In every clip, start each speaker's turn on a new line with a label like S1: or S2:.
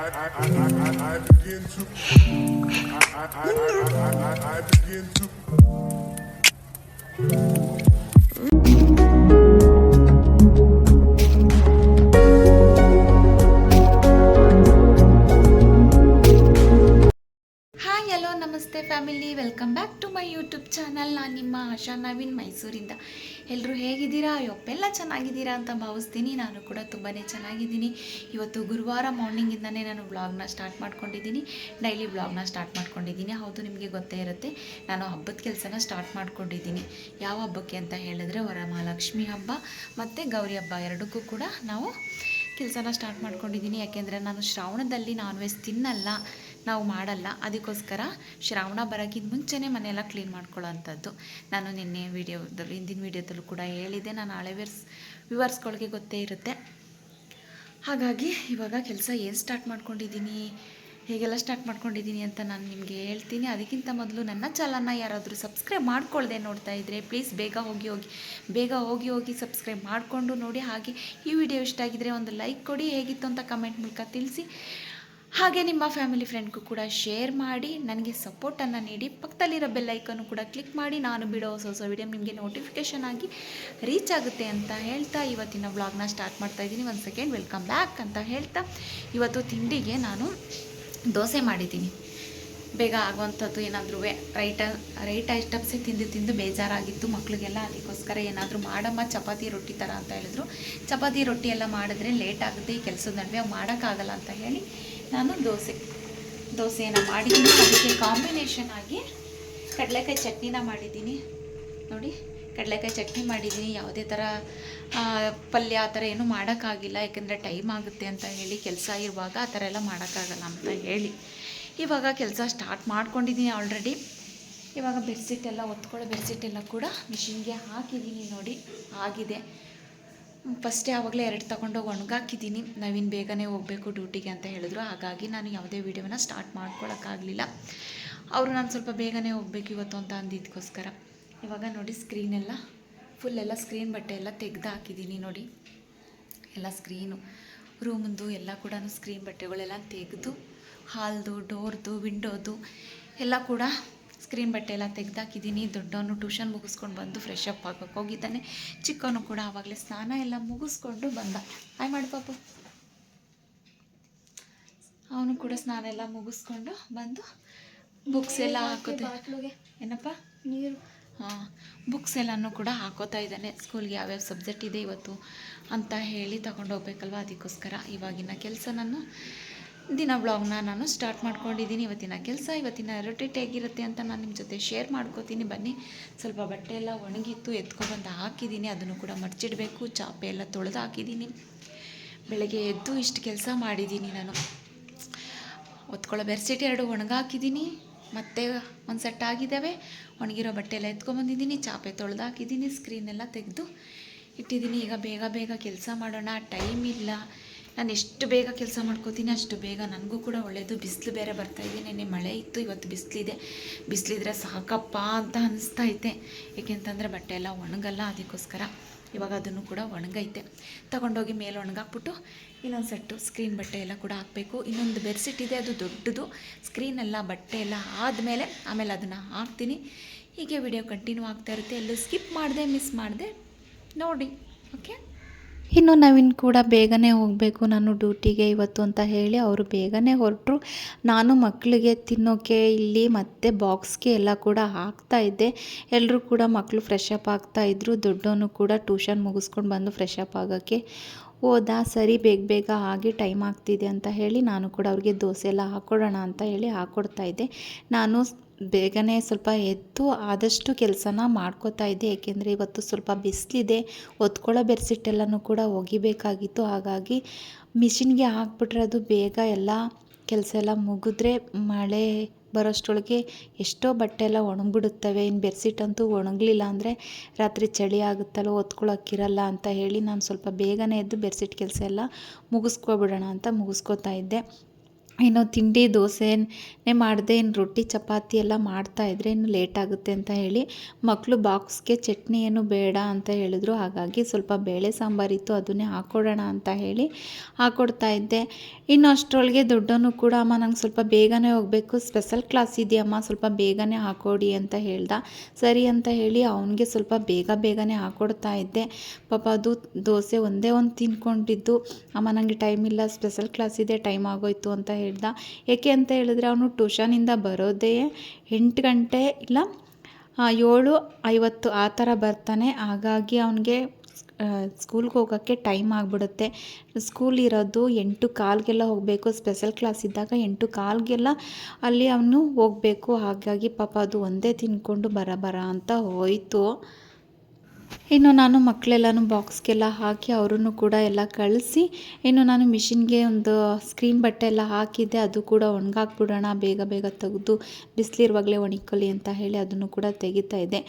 S1: I begin to I begin to
S2: hi hello ನಮಸ್ತೆ family, welcome back to my YouTube channel. ನಾನು ನಿಮ್ಮ ಆಶಾ ನವೀನ್ ಮೈಸೂರಿಂದ. ಎಲ್ಲರೂ ಹೇಗಿದ್ದೀರಾ? ಯೊಪ್ಪೆಲ್ಲ ಚೆನ್ನಾಗಿದ್ದೀರಾ ಅಂತ ಭಾವಿಸ್ತೀನಿ. ನಾನು ಕೂಡ ತುಂಬಾ ಚೆನ್ನಾಗಿದ್ದೀನಿ. ಇವತ್ತು ಗುರುವಾರ ಮಾರ್ನಿಂಗಿಂದನೇ ನಾನು ವ್ಲಾಗ್ನ ಸ್ಟಾರ್ಟ್ ಮಾಡ್ಕೊಂಡಿದ್ದೀನಿ. ಡೈಲಿ ವ್ಲಾಗ್ನ ಸ್ಟಾರ್ಟ್ ಮಾಡ್ಕೊಂಡಿದ್ದೀನಿ. ಹೌದು, ನಿಮಗೆ ಗೊತ್ತೇ ಇರುತ್ತೆ, ನಾನು ಹಬ್ಬದ ಕೆಲಸನ ಸ್ಟಾರ್ಟ್ ಮಾಡ್ಕೊಂಡಿದ್ದೀನಿ. ಯಾವ ಹಬ್ಬಕ್ಕೆ ಅಂತ ಹೇಳಿದ್ರೆ ವರಮಹಾಲಕ್ಷ್ಮಿ ಹಬ್ಬ ಮತ್ತು ಗೌರಿ ಹಬ್ಬ ಎರಡಕ್ಕೂ ಕೂಡ ನಾವು ಕೆಲಸನ ಸ್ಟಾರ್ಟ್ ಮಾಡ್ಕೊಂಡಿದ್ದೀನಿ. ಯಾಕೆಂದರೆ ನಾನು ಶ್ರಾವಣದಲ್ಲಿ ನಾನ್ ವೆಜ್ ತಿನ್ನಲ್ಲ, ನಾವು ಮಾಡಲ್ಲ. ಅದಕ್ಕೋಸ್ಕರ ಶ್ರಾವಣ ಬರೋಕ್ಕಿಂತ ಮುಂಚೆನೇ ಮನೆಯೆಲ್ಲ ಕ್ಲೀನ್ ಮಾಡ್ಕೊಳ್ಳೋ ಅಂಥದ್ದು. ನಾನು ನಿನ್ನೆ ವೀಡಿಯೋದಲ್ಲಿ, ಹಿಂದಿನ ವೀಡಿಯೋದಲ್ಲೂ ಕೂಡ ಹೇಳಿದೆ. ನಾನು ಹಳೆ ವ್ಯೂವರ್ಸ್ಗಳಿಗೆ ಗೊತ್ತೇ ಇರುತ್ತೆ. ಹಾಗಾಗಿ ಇವಾಗ ಕೆಲಸ ಏನು ಸ್ಟಾರ್ಟ್ ಮಾಡ್ಕೊಂಡಿದ್ದೀನಿ, ಹೇಗೆಲ್ಲ ಸ್ಟಾರ್ಟ್ ಮಾಡ್ಕೊಂಡಿದ್ದೀನಿ ಅಂತ ನಾನು ನಿಮಗೆ ಹೇಳ್ತೀನಿ. ಅದಕ್ಕಿಂತ ಮೊದಲು ನನ್ನ ಚಾನಲ್ನ ಯಾರಾದರೂ ಸಬ್ಸ್ಕ್ರೈಬ್ ಮಾಡ್ಕೊಳ್ಳದೆ ನೋಡ್ತಾ ಇದ್ದರೆ ಪ್ಲೀಸ್ ಬೇಗ ಹೋಗಿ ಸಬ್ಸ್ಕ್ರೈಬ್ ಮಾಡಿಕೊಂಡು ನೋಡಿ. ಹಾಗೆ ಈ ವಿಡಿಯೋ ಇಷ್ಟ ಆಗಿದರೆ ಒಂದು ಲೈಕ್ ಕೊಡಿ, ಹೇಗಿತ್ತು ಅಂತ ಕಮೆಂಟ್ ಮೂಲಕ ತಿಳಿಸಿ. ಹಾಗೆ ನಿಮ್ಮ ಫ್ಯಾಮಿಲಿ ಫ್ರೆಂಡ್ಗೂ ಕೂಡ ಶೇರ್ ಮಾಡಿ ನನಗೆ ಸಪೋರ್ಟನ್ನು ನೀಡಿ. ಪಕ್ಕದಲ್ಲಿರೋ ಬೆಲ್ ಐಕನ್ನು ಕೂಡ ಕ್ಲಿಕ್ ಮಾಡಿ, ನಾನು ಬಿಡೋ ಹೊಸ ವಿಡಿಯೋ ನಿಮಗೆ ನೋಟಿಫಿಕೇಷನ್ ಆಗಿ ರೀಚ್ ಆಗುತ್ತೆ ಅಂತ ಹೇಳ್ತಾ ಇವತ್ತಿನ ವ್ಲಾಗ್ನ ಸ್ಟಾರ್ಟ್ ಮಾಡ್ತಾಯಿದ್ದೀನಿ. ಒಂದು ಸೆಕೆಂಡ್, ವೆಲ್ಕಮ್ ಬ್ಯಾಕ್ ಅಂತ ಹೇಳ್ತಾ, ಇವತ್ತು ತಿಂಡಿಗೆ ನಾನು ದೋಸೆ ಮಾಡಿದ್ದೀನಿ. ಬೇಗ ಆಗುವಂಥದ್ದು ಏನಾದರೂ ರೈಟ್ ಐಟಮ್ಸೇ ತಿಂದು ಬೇಜಾರಾಗಿತ್ತು ಮಕ್ಕಳಿಗೆಲ್ಲ. ಅದಕ್ಕೋಸ್ಕರ ಏನಾದರೂ ಮಾಡಮ್ಮ ಚಪಾತಿ ರೊಟ್ಟಿ ಥರ ಅಂತ ಹೇಳಿದ್ರು. ಚಪಾತಿ ರೊಟ್ಟಿ ಎಲ್ಲ ಮಾಡಿದ್ರೆ ಲೇಟ್ ಆಗುತ್ತೆ, ಈ ಕೆಲಸದ ನಡುವೆ ಮಾಡೋಕ್ಕಾಗಲ್ಲ ಅಂತ ಹೇಳಿ ನಾನು ದೋಸೆಯನ್ನು ಮಾಡಿದ್ದೀನಿ. ಅದಕ್ಕೆ ಕಾಂಬಿನೇಷನ್ ಆಗಿ ಕಡಲೆಕಾಯಿ ಚಟ್ನಿನ ಮಾಡಿದ್ದೀನಿ. ನೋಡಿ, ಕಡಲೆಕಾಯಿ ಚಟ್ನಿ ಮಾಡಿದ್ದೀನಿ. ಯಾವುದೇ ಥರ ಪಲ್ಯ ಆ ಥರ ಏನೂ ಮಾಡೋಕ್ಕಾಗಿಲ್ಲ, ಯಾಕೆಂದರೆ ಟೈಮ್ ಆಗುತ್ತೆ ಅಂತ ಹೇಳಿ, ಕೆಲಸ ಇರುವಾಗ ಆ ಥರ ಎಲ್ಲ ಮಾಡೋಕ್ಕಾಗಲ್ಲ ಅಂತ ಹೇಳಿ ಇವಾಗ ಕೆಲಸ ಸ್ಟಾರ್ಟ್ ಮಾಡ್ಕೊಂಡಿದ್ದೀನಿ ಆಲ್ರೆಡಿ. ಇವಾಗ ಬೆಡ್ಶೀಟೆಲ್ಲ ಬೆಡ್ಶೀಟೆಲ್ಲ ಕೂಡ ಮಿಷಿನ್ಗೆ ಹಾಕಿದ್ದೀನಿ. ನೋಡಿ, ಆಗಿದೆ. ಫಸ್ಟೇ ಆವಾಗಲೇ 2 ತಗೊಂಡೋಗಿ ಒಣಗಾಕಿದ್ದೀನಿ. ನವೀನ್ ಬೇಗನೆ ಹೋಗಬೇಕು ಡ್ಯೂಟಿಗೆ ಅಂತ ಹೇಳಿದ್ರು. ಹಾಗಾಗಿ ನಾನು ಯಾವುದೇ ವೀಡಿಯೋನ ಸ್ಟಾರ್ಟ್ ಮಾಡ್ಕೊಳ್ಳೋಕ್ಕಾಗಲಿಲ್ಲ. ಅವರು ನಾನು ಸ್ವಲ್ಪ ಬೇಗನೆ ಹೋಗಬೇಕು ಇವತ್ತು ಅಂತ ಅಂದಿದ್ದಕ್ಕೋಸ್ಕರ. ಇವಾಗ ನೋಡಿ, ಸ್ಕ್ರೀನೆಲ್ಲ ಫುಲ್ಲೆಲ್ಲ ಸ್ಕ್ರೀನ್ ಬಟ್ಟೆ ಎಲ್ಲ ತೆಗೆದು ಹಾಕಿದ್ದೀನಿ. ನೋಡಿ, ಎಲ್ಲ ಸ್ಕ್ರೀನು ರೂಮಿಂದು ಎಲ್ಲ ಕೂಡ ಸ್ಕ್ರೀನ್ ಬಟ್ಟೆಗಳೆಲ್ಲ ತೆಗೆದು, ಹಾಲ್ದು, ಡೋರ್ದು, ವಿಂಡೋದು ಎಲ್ಲ ಕೂಡ ಸ್ಕ್ರೀನ್ ಬಟ್ಟೆ ಎಲ್ಲ ತೆಗೆದಾಕಿದ್ದೀನಿ. ದೊಡ್ಡವನು ಟ್ಯೂಷನ್ ಮುಗಿಸ್ಕೊಂಡು ಬಂದು ಫ್ರೆಶ್ ಅಪ್ ಆಗೋಕ್ಕೆ ಹೋಗಿದ್ದಾನೆ. ಚಿಕ್ಕವನು ಕೂಡ ಆವಾಗಲೇ ಸ್ನಾನ ಎಲ್ಲ ಮುಗಿಸ್ಕೊಂಡು ಬಂದ. ಹಾಯ್ ಮಾಡಿ ಪಾಪು. ಅವನು ಕೂಡ ಸ್ನಾನ ಎಲ್ಲ ಮುಗಿಸ್ಕೊಂಡು ಬಂದು ಬುಕ್ಸ್ ಎಲ್ಲ ಹಾಕೋತೆ. ಏನಪ್ಪ? ನೀರು. ಹಾಂ, ಬುಕ್ಸ್ ಎಲ್ಲನೂ ಕೂಡ ಹಾಕೋತಾ ಇದ್ದಾನೆ. ಸ್ಕೂಲ್ಗೆ ಯಾವ್ಯಾವ ಸಬ್ಜೆಕ್ಟ್ ಇದೆ ಇವತ್ತು ಅಂತ ಹೇಳಿ ತಗೊಂಡು ಹೋಗ್ಬೇಕಲ್ವ. ಅದಕ್ಕೋಸ್ಕರ ಇವಾಗಿನ ಕೆಲಸ ದಿನ ಬ್ಲಾಗ್ನ ನಾನು ಸ್ಟಾರ್ಟ್ ಮಾಡ್ಕೊಂಡಿದ್ದೀನಿ. ಇವತ್ತಿನ ಕೆಲಸ, ಇವತ್ತಿನ ರೊಟೇಟ್ ಹೇಗಿರುತ್ತೆ ಅಂತ ನಾನು ನಿಮ್ಮ ಜೊತೆ ಶೇರ್ ಮಾಡ್ಕೋತೀನಿ. ಬನ್ನಿ. ಸ್ವಲ್ಪ ಬಟ್ಟೆ ಎಲ್ಲ ಒಣಗಿತ್ತು, ಎತ್ಕೊಬಂದು ಹಾಕಿದ್ದೀನಿ. ಅದನ್ನು ಕೂಡ ಮರ್ಚಿಡಬೇಕು. ಚಾಪೆ ಎಲ್ಲ ತೊಳೆದು ಹಾಕಿದ್ದೀನಿ. ಬೆಳಗ್ಗೆ ಎದ್ದು ಇಷ್ಟು ಕೆಲಸ ಮಾಡಿದ್ದೀನಿ ನಾನು. ಒತ್ಕೊಳ್ಳೋ ಬೆಡ್ಶೀಟ್ 2 ಒಣಗಾಕಿದ್ದೀನಿ. ಮತ್ತು ಒಂದು ಸೆಟ್ ಆಗಿದ್ದಾವೆ. ಒಣಗಿರೋ ಬಟ್ಟೆ ಎಲ್ಲ ಎತ್ಕೊಂಬಂದಿದ್ದೀನಿ. ಚಾಪೆ ತೊಳೆದು ಹಾಕಿದ್ದೀನಿ. ಸ್ಕ್ರೀನೆಲ್ಲ ತೆಗೆದು ಇಟ್ಟಿದ್ದೀನಿ. ಈಗ ಬೇಗ ಕೆಲಸ ಮಾಡೋಣ, ಟೈಮ್ ಇಲ್ಲ. ನಾನು ಎಷ್ಟು ಬೇಗ ಕೆಲಸ ಮಾಡ್ಕೋತೀನಿ ಅಷ್ಟು ಬೇಗ ನನಗೂ ಕೂಡ ಒಳ್ಳೆಯದು. ಬಿಸಿಲು ಬೇರೆ ಬರ್ತಾಯಿದೆ. ನೆನ್ನೆ ಮಳೆ ಇತ್ತು, ಇವತ್ತು ಬಿಸಿಲಿದ್ರೆ ಸಾಕಪ್ಪ ಅಂತ ಅನಿಸ್ತೈತೆ. ಏಕೆಂತಂದರೆ ಬಟ್ಟೆ ಎಲ್ಲ ಒಣಗಲ್ಲ. ಅದಕ್ಕೋಸ್ಕರ ಇವಾಗ ಅದನ್ನು ಕೂಡ ಒಣಗೈತೆ. ತಗೊಂಡೋಗಿ ಮೇಲೆ ಒಣಗಾಕ್ಬಿಟ್ಟು ಇನ್ನೊಂದು ಸೆಟ್ಟು ಸ್ಕ್ರೀನ್ ಬಟ್ಟೆ ಎಲ್ಲ ಕೂಡ ಹಾಕಬೇಕು. ಇನ್ನೊಂದು ಬೆಡ್ಶೀಟ್ ಇದೆ, ಅದು ದೊಡ್ಡದು. ಸ್ಕ್ರೀನೆಲ್ಲ ಬಟ್ಟೆ ಎಲ್ಲ ಆಮೇಲೆ ಅದನ್ನು ಹಾಕ್ತೀನಿ. ಹೀಗೆ ವಿಡಿಯೋ ಕಂಟಿನ್ಯೂ ಆಗ್ತಾ ಇರುತ್ತೆ. ಎಲ್ಲೂ ಸ್ಕಿಪ್ ಮಾಡಿದೆ, ಮಿಸ್ ಮಾಡಿದೆ ನೋಡಿ. ಓಕೆ. ಇನ್ನು ನವೀನ್ ಕೂಡ ಬೇಗನೆ ಹೋಗಬೇಕು ನಾನು ಡ್ಯೂಟಿಗೆ ಇವತ್ತು ಅಂತ ಹೇಳಿ ಅವರು ಬೇಗನೆ ಹೊರಟರು. ನಾನು ಮಕ್ಕಳಿಗೆ ತಿನ್ನೋಕ್ಕೆ ಇಲ್ಲಿ ಮತ್ತು ಬಾಕ್ಸ್ಗೆ ಎಲ್ಲ ಕೂಡ ಹಾಕ್ತಾಯಿದ್ದೆ. ಎಲ್ಲರೂ ಕೂಡ ಮಕ್ಕಳು ಫ್ರೆಶ್ ಅಪ್ ಆಗ್ತಾಯಿದ್ರು. ದೊಡ್ಡವನು ಕೂಡ ಟ್ಯೂಷನ್ ಮುಗಿಸ್ಕೊಂಡು ಬಂದು ಫ್ರೆಶ್ ಅಪ್ ಆಗೋಕ್ಕೆ ಹೋದ. ಸರಿ, ಬೇಗ ಆಗಿ ಟೈಮ್ ಆಗ್ತಿದೆ ಅಂತ ಹೇಳಿ ನಾನು ಕೂಡ ಅವ್ರಿಗೆ ದೋಸೆ ಎಲ್ಲ ಹಾಕ್ಕೊಡೋಣ ಅಂತ ಹೇಳಿ ಹಾಕ್ಕೊಡ್ತಾಯಿದ್ದೆ. ನಾನು ಬೇಗನೆ ಸ್ವಲ್ಪ ಎದ್ದು ಆದಷ್ಟು ಕೆಲಸನ ಮಾಡ್ಕೋತಾ ಇದ್ದೆ. ಏಕೆಂದರೆ ಇವತ್ತು ಸ್ವಲ್ಪ ಬಿಸಿಲಿದೆ. ಒತ್ಕೊಳ್ಳೋ ಬೆಡ್ಶೀಟೆಲ್ಲನೂ ಕೂಡ ಒಗಿಬೇಕಾಗಿತ್ತು. ಹಾಗಾಗಿ ಮಿಷಿನ್ಗೆ ಹಾಕ್ಬಿಟ್ರೆ ಅದು ಬೇಗ ಎಲ್ಲ ಕೆಲಸ ಎಲ್ಲ ಮುಗಿದ್ರೆ ಮಳೆ ಬರೋಷ್ಟರೊಳಗೆ ಎಷ್ಟೋ ಬಟ್ಟೆ ಎಲ್ಲ ಒಣಗಿಬಿಡುತ್ತವೆ. ಇನ್ನು ಬೆಡ್ಶೀಟ್ ಅಂತೂ ಒಣಗಲಿಲ್ಲ ಅಂದರೆ ರಾತ್ರಿ ಚಳಿ ಆಗುತ್ತಲ್ಲ, ಒತ್ಕೊಳ್ಳೋಕ್ಕಿರಲ್ಲ ಅಂತ ಹೇಳಿ ನಾನು ಸ್ವಲ್ಪ ಬೇಗನೆ ಎದ್ದು ಬೆಡ್ಶೀಟ್ ಕೆಲಸ ಎಲ್ಲ ಮುಗಿಸ್ಕೊಬಿಡೋಣ ಅಂತ ಮುಗಿಸ್ಕೋತಾ ಇದ್ದೆ. ಇನ್ನು ತಿಂಡಿ ದೋಸೆನೇ ಮಾಡಿದೆ, ಇನ್ನು ರೊಟ್ಟಿ ಚಪಾತಿ ಎಲ್ಲ ಮಾಡ್ತಾಯಿದ್ರೆ ಇನ್ನು ಲೇಟ್ ಆಗುತ್ತೆ ಅಂತ ಹೇಳಿ ಮಕ್ಕಳು ಬಾಕ್ಸ್ಗೆ ಚಟ್ನಿ ಏನು ಬೇಡ ಅಂತ ಹೇಳಿದ್ರು. ಹಾಗಾಗಿ ಸ್ವಲ್ಪ ಬೇಳೆ ಸಾಂಬಾರಿತ್ತು, ಅದನ್ನೇ ಹಾಕ್ಕೊಡೋಣ ಅಂತ ಹೇಳಿ ಹಾಕ್ಕೊಡ್ತಾ ಇದ್ದೆ. ಇನ್ನು ಅಷ್ಟರೊಳಗೆ ದೊಡ್ಡವನು ಕೂಡ ಅಮ್ಮ ನಂಗೆ ಸ್ವಲ್ಪ ಬೇಗನೆ ಹೋಗಬೇಕು, ಸ್ಪೆಷಲ್ ಕ್ಲಾಸ್ ಇದೆಯಮ್ಮ ಸ್ವಲ್ಪ ಬೇಗನೆ ಹಾಕ್ಕೊಡಿ ಅಂತ ಹೇಳ್ದ. ಸರಿ ಅಂತ ಹೇಳಿ ಅವನಿಗೆ ಸ್ವಲ್ಪ ಬೇಗನೆ ಹಾಕ್ಕೊಡ್ತಾ ಇದ್ದೆ. ಪಾಪ ಅದು ದೋಸೆ ಒಂದೇ ಒಂದು ತಿನ್ಕೊಂಡಿದ್ದು, ಅಮ್ಮ ನನಗೆ ಟೈಮ್ ಇಲ್ಲ, ಸ್ಪೆಷಲ್ ಕ್ಲಾಸ್ ಇದೆ, ಟೈಮ್ ಆಗೋಯ್ತು ಅಂತ ಹೇಳ್ದ. ಏಕೆ ಅಂತ ಹೇಳಿದ್ರೆ ಅವನು ಟ್ಯೂಷನಿಂದ ಬರೋದೇ 8 ಗಂಟೆ ಇಲ್ಲ 7:50 ಆ ಥರ ಬರ್ತಾನೆ. ಹಾಗಾಗಿ ಅವನಿಗೆ ಸ್ಕೂಲ್ಗೆ ಹೋಗೋಕ್ಕೆ ಟೈಮ್ ಆಗಿಬಿಡುತ್ತೆ. ಸ್ಕೂಲ್ ಇರೋದು 8:15ಗೆಲ್ಲ ಹೋಗಬೇಕು, ಸ್ಪೆಷಲ್ ಕ್ಲಾಸ್ ಇದ್ದಾಗ 8:15ಗೆಲ್ಲ ಅಲ್ಲಿ ಅವನು ಹೋಗಬೇಕು. ಹಾಗಾಗಿ ಪಾಪ ಅದು ಒಂದೇ ತಿನ್ಕೊಂಡು ಬರ ಅಂತ ಹೋಯಿತು. ಇನ್ನು ನಾನು ಮಕ್ಕಳೆಲ್ಲನೂ ಬಾಕ್ಸ್ಗೆಲ್ಲ ಹಾಕಿ ಅವರನ್ನು ಕೂಡ ಎಲ್ಲ ಕಳಿಸಿ, ಇನ್ನು ನಾನು ಮಿಷಿನ್ಗೆ ಒಂದು ಸ್ಕ್ರೀನ್ ಬಟ್ಟೆ ಎಲ್ಲ ಹಾಕಿದ್ದೆ, ಅದು ಕೂಡ ಒಣಗಾಕ್ಬಿಡೋಣ ಬೇಗ ತೆಗೆದು ಬಿಸಿಲಿರುವಾಗಲೇ ಒಣಕೊಳ್ಳಿ ಅಂತ ಹೇಳಿ ಅದನ್ನು ಕೂಡ ತೆಗಿತಾ ಇದ್ದೆ.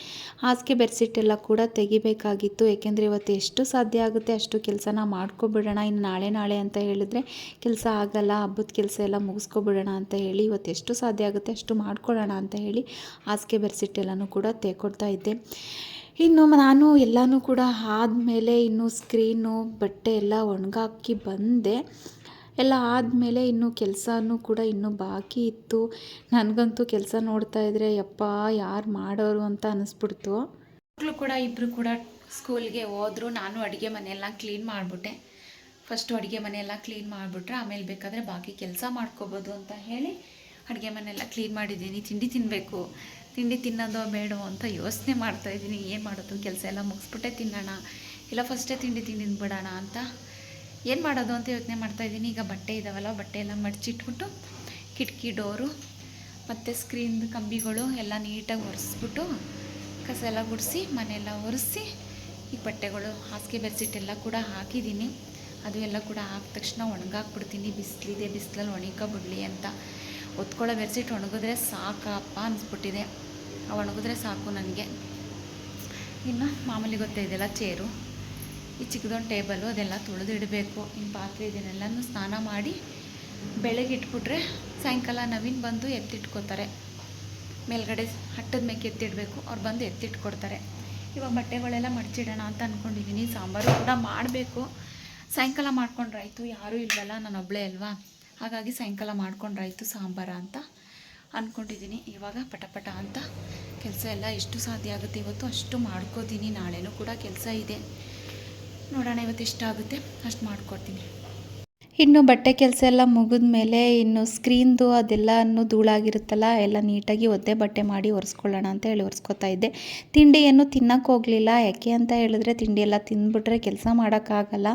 S2: ಹಾಸಿಗೆ ಬೆಡ್ಶೀಟ್ ಎಲ್ಲ ಕೂಡ ತೆಗಿಬೇಕಾಗಿತ್ತು, ಏಕೆಂದರೆ ಇವತ್ತು ಎಷ್ಟು ಸಾಧ್ಯ ಆಗುತ್ತೆ ಅಷ್ಟು ಕೆಲಸನ ಮಾಡ್ಕೊಬಿಡೋಣ. ಇನ್ನು ನಾಳೆ ಅಂತ ಹೇಳಿದ್ರೆ ಕೆಲಸ ಆಗಲ್ಲ, ಹಬ್ಬದ ಕೆಲಸ ಎಲ್ಲ ಮುಗಿಸ್ಕೊಬಿಡೋಣ ಅಂತ ಹೇಳಿ ಇವತ್ತು ಎಷ್ಟು ಸಾಧ್ಯ ಆಗುತ್ತೆ ಅಷ್ಟು ಮಾಡ್ಕೊಳ್ಳೋಣ ಅಂತ ಹೇಳಿ ಹಾಸಿಗೆ ಬೆಡ್ಶೀಟ್ ಎಲ್ಲನೂ ಕೂಡ ತೆಗೊಡ್ತಾ ಇದ್ದೆ. ಇನ್ನು ನಾನು ಎಲ್ಲನೂ ಕೂಡ ಆದಮೇಲೆ ಇನ್ನು ಸ್ಕ್ರೀನು ಬಟ್ಟೆ ಎಲ್ಲ ಒಣಗಾಕಿ ಬಂದೆ. ಎಲ್ಲ ಆದಮೇಲೆ ಇನ್ನು ಕೆಲಸನೂ ಕೂಡ ಇನ್ನೂ ಬಾಕಿ ಇತ್ತು. ನನಗಂತೂ ಕೆಲಸ ನೋಡ್ತಾ ಇದ್ದರೆ ಯಪ್ಪ ಯಾರು ಮಾಡೋರು ಅಂತ ಅನ್ನಿಸ್ಬಿಡ್ತು. ಮಕ್ಕಳು ಕೂಡ ಇಬ್ಬರು ಕೂಡ ಸ್ಕೂಲ್ಗೆ ಹೋದರು. ನಾನು ಅಡುಗೆ ಮನೆಯೆಲ್ಲ ಕ್ಲೀನ್ ಮಾಡಿಬಿಟ್ಟೆ. ಫಸ್ಟು ಅಡುಗೆ ಮನೆಯೆಲ್ಲ ಕ್ಲೀನ್ ಮಾಡಿಬಿಟ್ರೆ ಆಮೇಲೆ ಬೇಕಾದರೆ ಬಾಕಿ ಕೆಲಸ ಮಾಡ್ಕೋಬೋದು ಅಂತ ಹೇಳಿ ಅಡುಗೆ ಮನೆಯೆಲ್ಲ ಕ್ಲೀನ್ ಮಾಡಿದ್ದೀನಿ. ತಿಂಡಿ ತಿನ್ನಬೇಕು, ತಿಂಡಿ ತಿನ್ನೋದೋ ಬೇಡೋ ಅಂತ ಯೋಚನೆ ಮಾಡ್ತಾಯಿದ್ದೀನಿ. ಏನು ಮಾಡೋದು, ಕೆಲಸ ಎಲ್ಲ ಮುಗಿಸ್ಬಿಟ್ಟೆ ತಿನ್ನೋಣ ಇಲ್ಲ ಫಸ್ಟೇ ತಿಂಡಿ ಬಿಡೋಣ ಅಂತ ಏನು ಮಾಡೋದು ಅಂತ ಯೋಚನೆ ಮಾಡ್ತಾಯಿದ್ದೀನಿ. ಈಗ ಬಟ್ಟೆ ಇದ್ದಾವಲ್ಲ, ಬಟ್ಟೆ ಎಲ್ಲ ಮಡಚಿಟ್ಬಿಟ್ಟು ಕಿಟಕಿ ಡೋರು ಮತ್ತು ಸ್ಕ್ರೀನ್ ಕಂಬಿಗಳು ಎಲ್ಲ ನೀಟಾಗಿ ಒರೆಸ್ಬಿಟ್ಟು ಕಸ ಎಲ್ಲ ಗುಡಿಸಿ ಮನೆಯೆಲ್ಲ ಒರೆಸಿ ಈ ಬಟ್ಟೆಗಳು ಹಾಸಿಗೆ ಬೆಡ್ಶೀಟ್ ಎಲ್ಲ ಕೂಡ ಹಾಕಿದ್ದೀನಿ. ಅದು ಎಲ್ಲ ಕೂಡ ಹಾಕಿದ ತಕ್ಷಣ ಒಣಗಾಕ್ಬಿಡ್ತೀನಿ. ಬಿಸಿಲಿದೆ, ಬಿಸಿಲಲ್ಲಿ ಒಣಗಿಬಿಡಲಿ ಅಂತ. ಒತ್ಕೊಳ್ಳೋ ಬೆಡ್ಶೀಟ್ ಒಣಗಿದ್ರೆ ಸಾಕಪ್ಪ ಅನಿಸ್ಬಿಟ್ಟಿದೆ, ಒಣಗಿದ್ರೆ ಸಾಕು ನನಗೆ. ಇನ್ನು ಮಾಮೂಲಿ ಗೊತ್ತೇ ಇದೆಲ್ಲ ಚೇರು, ಈ ಚಿಕ್ಕದೊಂದು ಟೇಬಲು ಅದೆಲ್ಲ ತೊಳೆದಿಡಬೇಕು. ಇನ್ನು ಪಾತ್ರೆ ಇದನ್ನೆಲ್ಲನೂ ಸ್ನಾನ ಮಾಡಿ ಬೆಳಗ್ಗೆ ಇಟ್ಬಿಟ್ರೆ ಸಾಯಂಕಾಲ ನವೀನ್ ಬಂದು ಎತ್ತಿಟ್ಕೋತಾರೆ. ಮೇಲ್ಗಡೆ ಹಟ್ಟದ ಮೇಲೆ ಎತ್ತಿಡಬೇಕು, ಅವ್ರು ಬಂದು ಎತ್ತಿಟ್ಕೊಡ್ತಾರೆ. ಇವಾಗ ಬಟ್ಟೆಗಳೆಲ್ಲ ಮಡಚಿಡೋಣ ಅಂತ ಅಂದ್ಕೊಂಡಿದ್ದೀನಿ. ಸಾಂಬಾರು ಕೂಡ ಮಾಡಬೇಕು, ಸಾಯಂಕಾಲ ಮಾಡ್ಕೊಂಡ್ರಾಯ್ತು, ಯಾರೂ ಇಲ್ವಲ್ಲ, ನಾನು ಒಬ್ಬಳೇ ಅಲ್ವಾ, ಹಾಗಾಗಿ ಸಾಯಂಕಾಲ ಮಾಡ್ಕೊಂಡ್ರಾಯ್ತು ಸಾಂಬಾರ ಅಂತ ಅಂದ್ಕೊಂಡಿದ್ದೀನಿ. ಇವಾಗ ಪಟ ಅಂತ ಕೆಲಸ ಎಲ್ಲ ಎಷ್ಟು ಸಾಧ್ಯ ಆಗುತ್ತೆ ಇವತ್ತು ಅಷ್ಟು ಮಾಡ್ಕೋತೀನಿ. ನಾಳೆನೂ ಕೂಡ ಕೆಲಸ ಇದೆ, ನೋಡೋಣ ಇವತ್ತು ಎಷ್ಟಾಗುತ್ತೆ ಅಷ್ಟು ಮಾಡ್ಕೊಡ್ತೀನಿ. ಇನ್ನು ಬಟ್ಟೆ ಕೆಲಸ ಎಲ್ಲ ಮುಗಿದ ಮೇಲೆ ಇನ್ನು ಸ್ಕ್ರೀನ್ದು ಅದೆಲ್ಲನೂ ಧೂಳಾಗಿರುತ್ತಲ್ಲ ಎಲ್ಲ ನೀಟಾಗಿ ಒದ್ದೆ ಬಟ್ಟೆ ಮಾಡಿ ಒರೆಸ್ಕೊಳ್ಳೋಣ ಅಂತ ಹೇಳಿ ಒರೆಸ್ಕೊತಾ ಇದ್ದೆ. ತಿಂಡಿ ಏನು ತಿನ್ನಕ್ಕೆ ಹೋಗಲಿಲ್ಲ. ಯಾಕೆ ಅಂತ ಹೇಳಿದ್ರೆ ತಿಂಡಿ ಎಲ್ಲ ತಿಂದ್ಬಿಟ್ರೆ ಕೆಲಸ ಮಾಡೋಕ್ಕಾಗಲ್ಲ.